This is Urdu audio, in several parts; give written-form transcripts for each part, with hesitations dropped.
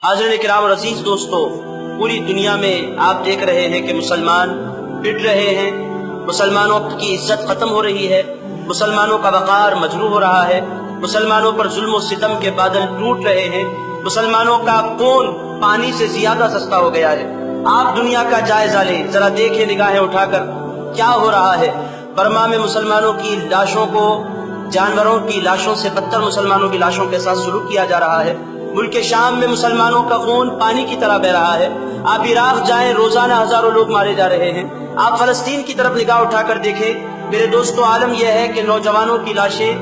حاضرین کرام اور عزیز دوستو، پوری دنیا میں آپ دیکھ رہے ہیں کہ مسلمان پٹ رہے ہیں، مسلمانوں کی عزت ختم ہو رہی ہے، مسلمانوں کا وقار مجروح ہو رہا ہے، مسلمانوں پر ظلم و ستم کے بادل ٹوٹ رہے ہیں، مسلمانوں کا خون پانی سے زیادہ سستا ہو گیا ہے۔ آپ دنیا کا جائزہ لیں، ذرا دیکھیں نگاہیں اٹھا کر کیا ہو رہا ہے۔ برما میں مسلمانوں کی لاشوں کو جانوروں کی لاشوں سے بدتر مسلمانوں کی لاشوں کے ساتھ سلوک کیا جا رہا ہے۔ ملک شام میں مسلمانوں کا خون پانی کی طرح بہ رہا ہے۔ آپ عراق جائیں، روزانہ ہزاروں لوگ مارے جا رہے ہیں۔ آپ فلسطین کی طرف نگاہ اٹھا کر دیکھیں۔ میرے دوستو، عالم یہ ہے کہ نوجوانوں کی لاشیں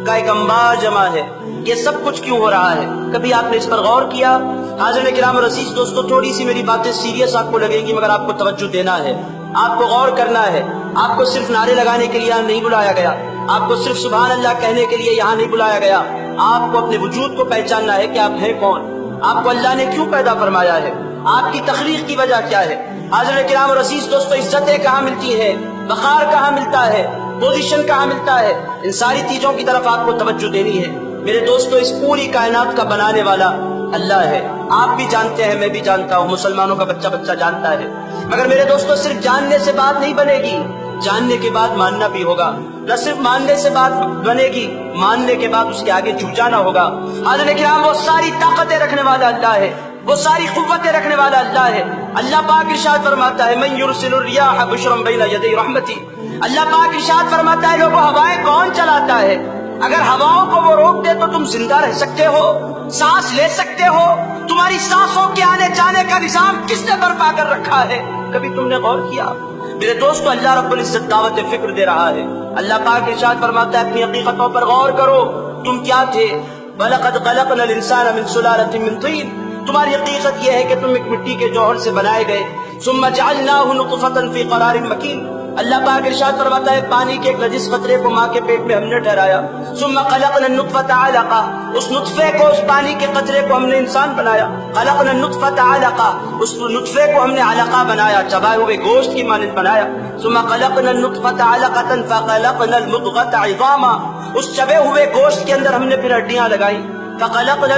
کا ایک انبار جمع ہے۔ یہ سب کچھ کیوں ہو رہا ہے؟ کبھی آپ نے اس پر غور کیا؟ حاضرین کرام اور عزیز دوستو، تھوڑی سی میری باتیں سیریس آپ کو لگیں گی، مگر آپ کو توجہ دینا ہے، آپ کو غور کرنا ہے۔ آپ کو صرف نعرے لگانے کے لیے یہاں نہیں بلایا گیا، آپ کو صرف سبحان اللہ کہنے کے لیے یہاں نہیں بلایا گیا۔ آپ کو اپنے وجود کو پہچاننا ہے کہ آپ ہیں کون، آپ کو اللہ نے کیوں پیدا فرمایا ہے، آپ کی تخلیق کی وجہ کیا ہے۔ حاضرین کرام اور عزیز دوستو، عزتیں کہاں ملتی ہیں، وقار کہاں ملتا ہے، پوزیشن کہاں ملتا ہے، ان ساری چیزوں کی طرف آپ کو توجہ دینی ہے۔ میرے دوستو، اس پوری کائنات کا بنانے والا اللہ ہے۔ آپ بھی جانتے ہیں، میں بھی جانتا ہوں، مسلمانوں کا بچہ بچہ جانتا ہے۔ مگر میرے دوستو، صرف جاننے سے بات نہیں بنے گی، جاننے کے بعد ماننا بھی ہوگا۔ نہ صرف ماننے سے بات بنے گی، ماننے کے بعد اس کے آگے جھک جانا ہوگا۔ حاضرین کرام، وہ ساری طاقتیں رکھنے والا اللہ ہے، وہ ساری قوتیں رکھنے والا اللہ ہے۔ اللہ پاک ارشاد فرماتا ہے، من یرسل الریاح بشرا بین یدی رحمتی۔ اللہ پاک ارشاد فرماتا ہے، لوگوں ہوائیں کون چلاتا ہے؟ اگر ہواؤں کو وہ روک دے تو تم زندہ رہ سکتے ہو، سانس لے سکتے ہو؟ تمہاری سانسوں کے آنے جانے کا نظام کس نے برپا کر رکھا ہے؟ کبھی تم نے غور کیا؟ میرے دوستو، اللہ رب العزت دعوت فکر دے رہا ہے۔ اللہ پاک ارشاد فرماتا ہے، اپنی حقیقتوں پر غور کرو، تم کیا تھے؟ وَلَقَدْ خَلَقْنَا الْإِنسَانَ مِنْ سُلَالَةٍ مِنْ طِينٍ۔ تمہاری حقیقت یہ ہے کہ تم ایک مٹی کے جوہر سے بنائے گئے۔ ثُمَّ جَعَلْنَاهُ نُطْفَةً فِي قَرَارٍ مَكِينٍ۔ اللہ پاک ارشاد فرماتا ہے، پانی کے ایک لذیذ قطرے کو ماں کے پیٹ میں ہم نے ٹھہرایا۔ ثم خلقنا النطفة علقة، اس نطفے کو، اس پانی کے قطرے کو ہم نے انسان بنایا۔ خلقنا النطفة علقة، اس نطفے کو ہم نے علقہ بنایا، چبائے ہوئے گوشت کی مانند بنایا۔ ثم خلقنا النطفة علقة فخلقنا المضغة عظاما، اس چبے ہوئے گوشت کے اندر ہم نے پھر ہڈیاں لگائیں۔ فخلقنا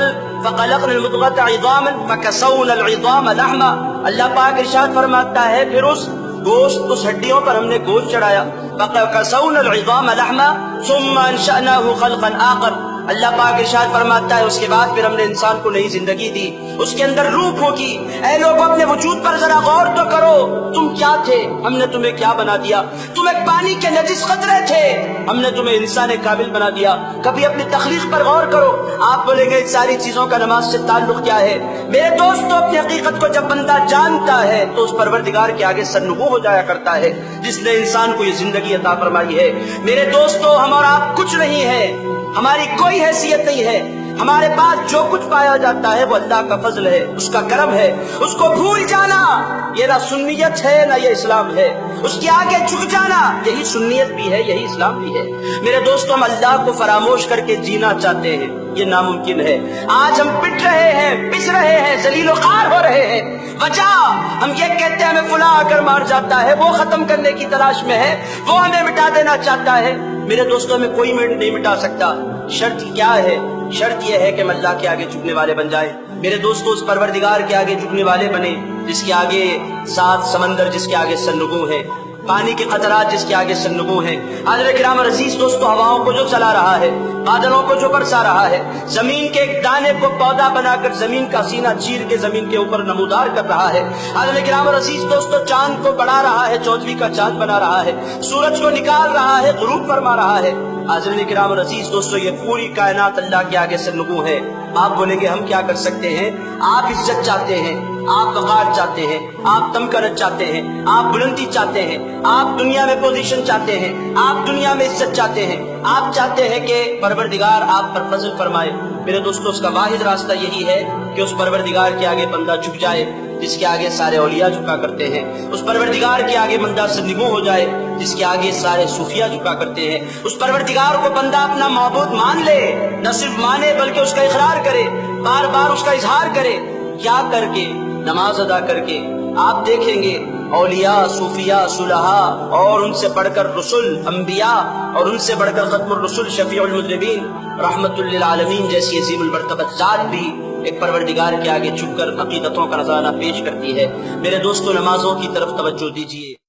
المضغة عظاما فكسونا العظام لحما۔ اللہ پاک ارشاد فرماتا ہے، پھر اس گوشت، اس ہڈیوں پر ہم نے گوشت چڑھایا۔ فَكَسَوْنَا الْعِظَامَ لَحْمًا ثُمَّ أَنشَأْنَاهُ خَلْقًا آخر۔ اللہ پاک ارشاد فرماتا ہے، اس کے بعد پھر ہم نے انسان کو نئی زندگی دی، اس کے اندر روح پھونکی۔ اے لوگوں، اپنے وجود پر ذرا غور تو کرو، تم کیا تھے؟ ہم نے تمہیں کیا بنا دیا؟ تم ایک پانی کے نجس قطرے تھے، ہم نے تمہیں انسان کامل بنا دیا۔ کبھی اپنی تخلیق پر غور کرو۔ آپ بولیں گے، ان ساری چیزوں کا نماز سے تعلق کیا ہے؟ میرے دوستو، اپنی حقیقت کو جب بندہ جانتا ہے تو اس پروردگار کے آگے سرنگوں ہو جایا کرتا ہے جس نے انسان کو یہ زندگی عطا فرمائی ہے۔ میرے دوستو، ہم اور آپ کچھ نہیں ہے، ہماری کوئی حیثیت نہیں ہے۔ ہمارے پاس جو کچھ پایا جاتا ہے وہ اللہ کا فضل ہے، اس کا کرم ہے۔ اس کو بھول جانا یہ نہ سنیت ہے، نہ یہ اسلام ہے۔ اس کے آگے جھک جانا یہی سنیت بھی ہے، یہی اسلام بھی ہے۔ میرے دوستو، ہم اللہ کو فراموش کر کے جینا چاہتے ہیں، یہ ناممکن ہے۔ آج ہم پٹ رہے ہیں، پس رہے ہیں، ذلیل و خوار ہو رہے ہیں۔ وجہ ہم یہ کہتے ہیں، ہمیں فلاں آ کر مار جاتا ہے، وہ ختم کرنے کی تلاش میں ہے، وہ ہمیں مٹا دینا چاہتا ہے۔ میرے دوستوں، ہمیں کوئی نہیں مٹا سکتا۔ شرط کیا ہے؟ شرط یہ ہے کہ ہم اللہ کے آگے جھکنے والے بن جائیں۔ میرے دوستو، اس پروردگار کے آگے جھکنے والے بنے جس کے آگے سات سمندر، جس کے آگے سرنگوں ہیں، پانی کے قطرات جس کے آگے سرنگوں ہیں۔ حضرت کرام اور عزیز دوستو، ہواؤں کو جو چلا رہا ہے، بادلوں کو جو برسا رہا ہے، زمین کے ایک دانے کو پودا بنا کر زمین کا سینہ چیر کے زمین کے اوپر نمودار کر رہا ہے۔ حضرت کرام اور عزیز دوستو، چاند کو بڑھا رہا ہے، 14ویں کا چاند بنا رہا ہے، سورج کو نکال رہا ہے، غروب فرما رہا ہے۔ حضرت کرام اور عزیز دوستو، یہ پوری کائنات اللہ کے آگے سرنگوں ہے۔ آپ بولیں گے، ہم کیا کر سکتے ہیں؟ آپ عزت چاہتے ہیں، آپ وقار چاہتے ہیں، آپ تمکرت چاہتے ہیں، آپ بلندی چاہتے ہیں، آپ دنیا میں پوزیشن چاہتے ہیں، آپ دنیا میں عزت چاہتے ہیں، آپ چاہتے ہیں کہ پروردگار آپ پر فضل فرمائے۔ میرے دوستو، اس کا واحد راستہ یہی ہے کہ اس پروردگار کے آگے بندہ جھک جائے جس کے آگے سارے اولیاء جھکا کرتے ہیں، اس پروردگار کے آگے بندہ سرنگوں ہو جائے جس کے آگے سارے صوفیہ جھکا کرتے ہیں، اس پروردگار کو بندہ اپنا معبود مان لے، نہ صرف مانے بلکہ اس کا اقرار کرے، بار بار اس کا اظہار کرے۔ کیا کر کے؟ نماز ادا کر کے۔ آپ دیکھیں گے اولیاء، صوفیاء، صلحاء اور ان سے بڑھ کر رسل، انبیاء اور ان سے بڑھ کر ختم الرسل، شفیع المذنبین، رحمت للعالمین جیسی عظیم المرتبت ذات بھی ایک پروردگار کے آگے جھک کر عقیدتوں کا نذرانہ پیش کرتی ہے۔ میرے دوستو، نمازوں کی طرف توجہ دیجیے۔